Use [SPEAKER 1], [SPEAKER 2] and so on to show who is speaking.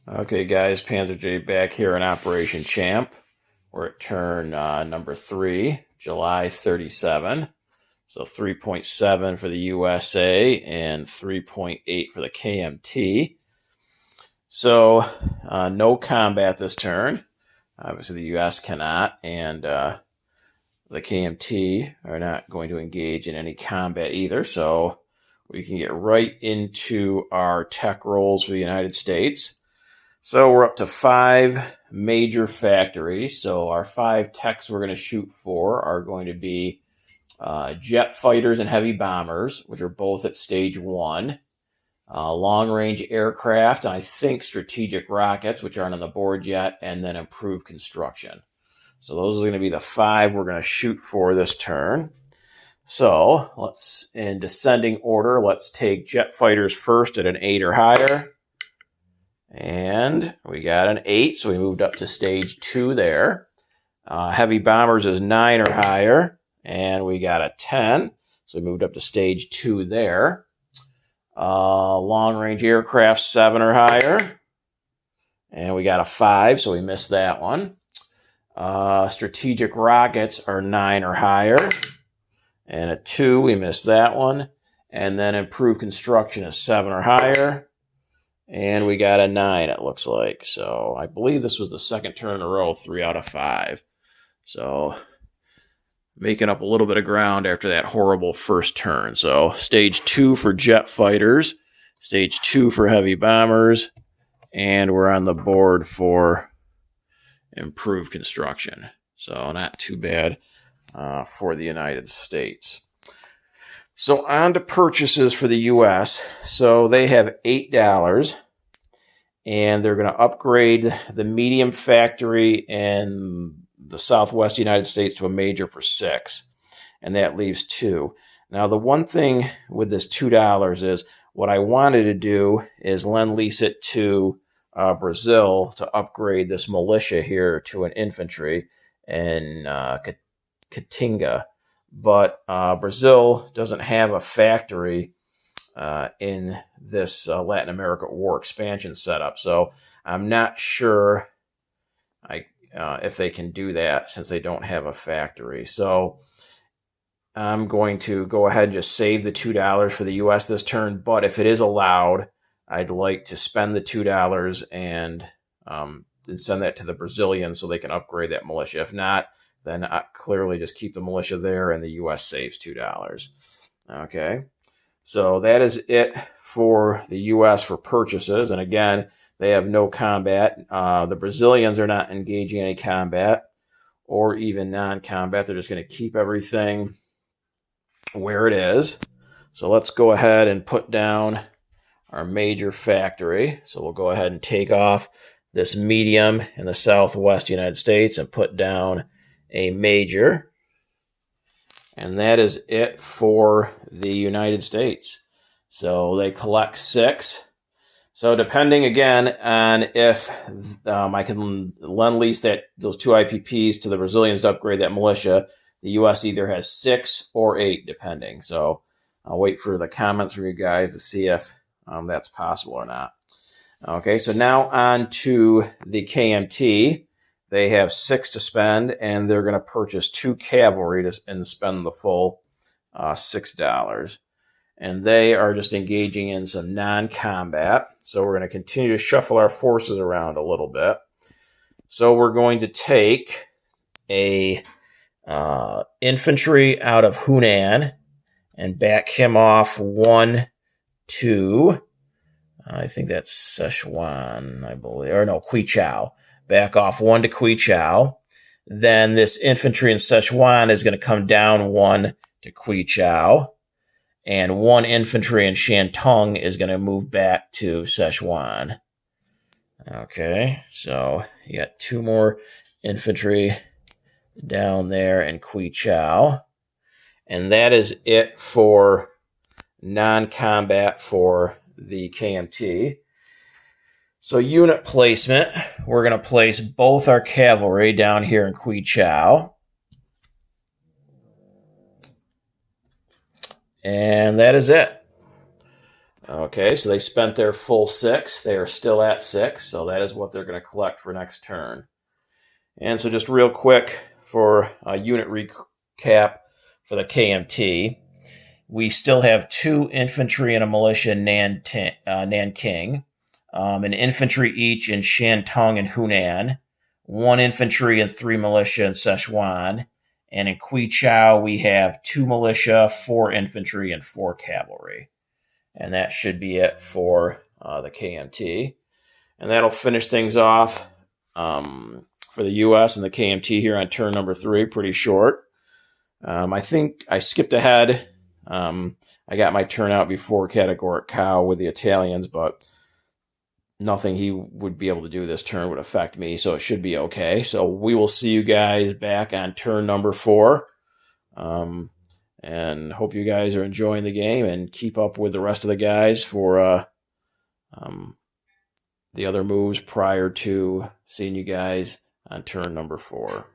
[SPEAKER 1] Okay, guys, Panzer J back here in Operation Champ. We're at turn number 3, July 37. So 3.7 for the USA and 3.8 for the KMT. So no combat this turn. Obviously, the US cannot, and the KMT are not going to engage in any combat either. So we can get right into our tech rolls for the United States. So we're up to 5 major factories. So our 5 techs we're going to shoot for are going to be jet fighters and heavy bombers, which are both at stage 1. Long-range aircraft, and I think strategic rockets, which aren't on the board yet, and then improved construction. So those are going to be the 5 we're going to shoot for this turn. So let's, in descending order, let's take jet fighters first at an 8 or higher. And we got an 8, so we moved up to stage 2 there. Heavy bombers is 9 or higher, and we got a 10, so we moved up to stage 2 there. Long-range aircraft, 7 or higher, and we got a 5, so we missed that one. Strategic rockets are 9 or higher, and a 2, we missed that one. And then improved construction is 7 or higher. And we got a 9, it looks like. So I believe this was the second turn in a row, 3 out of 5. So making up a little bit of ground after that horrible first turn. So stage 2 for jet fighters, stage 2 for heavy bombers, and we're on the board for improved construction. So not too bad for the United States. So on to purchases for the U.S. So they have $8, and they're going to upgrade the medium factory in the Southwest United States to a major for 6, and that leaves 2. Now, the one thing with this $2 is what I wanted to do is lend-lease it to Brazil to upgrade this militia here to an infantry in Caatinga. But Brazil doesn't have a factory in this Latin America war expansion setup. So I'm not sure if they can do that since they don't have a factory. So I'm going to go ahead and just save the $2 for the U.S. this turn. But if it is allowed, I'd like to spend the $2 and send that to the Brazilians so they can upgrade that militia. If not, then I clearly just keep the militia there and the U.S. saves $2. Okay, so that is it for the U.S. for purchases. And again, they have no combat. The Brazilians are not engaging any combat or even non-combat. They're just going to keep everything where it is. So let's go ahead and put down our major factory. So we'll go ahead and take off this medium in the Southwest United States and put down a major, and that is it for the United States. So they collect 6. So depending again on if I can lend-lease those 2 IPPs to the Brazilians to upgrade that militia, the U.S. either has 6 or 8, depending. So I'll wait for the comments from you guys to see if that's possible or not. Okay, so now on to the KMT. They have 6 to spend, and they're going to purchase 2 cavalry and spend the full $6. And they are just engaging in some non-combat. So we're going to continue to shuffle our forces around a little bit. So we're going to take a infantry out of Hunan and back him off 1 to, I think that's Sichuan, I believe, or no, Quichao. Back off 1 to Quichao. Then this infantry in Sichuan is going to come down 1 to Quichao. And 1 infantry in Shantung is going to move back to Sichuan. Okay, so you got 2 more infantry down there in Quichao. And that is it for non-combat for the KMT. So unit placement, we're going to place both our cavalry down here in Quichao. And that is it. Okay, so they spent their full 6. They are still at 6, so that is what they're going to collect for next turn. And so just real quick for a unit recap for the KMT, we still have 2 infantry and a militia in Nanking, an infantry each in Shantung and Hunan, 1 infantry and 3 militia in Sichuan, and in Qichao we have 2 militia, 4 infantry, and 4 cavalry. And that should be it for the KMT. And that'll finish things off for the U.S. and the KMT here on turn number 3. Pretty short. I think I skipped ahead. I got my turn out before Categoric Cow with the Italians, but nothing he would be able to do this turn would affect me, so it should be okay. So we will see you guys back on turn number 4. And hope you guys are enjoying the game and keep up with the rest of the guys for the other moves prior to seeing you guys on turn number 4.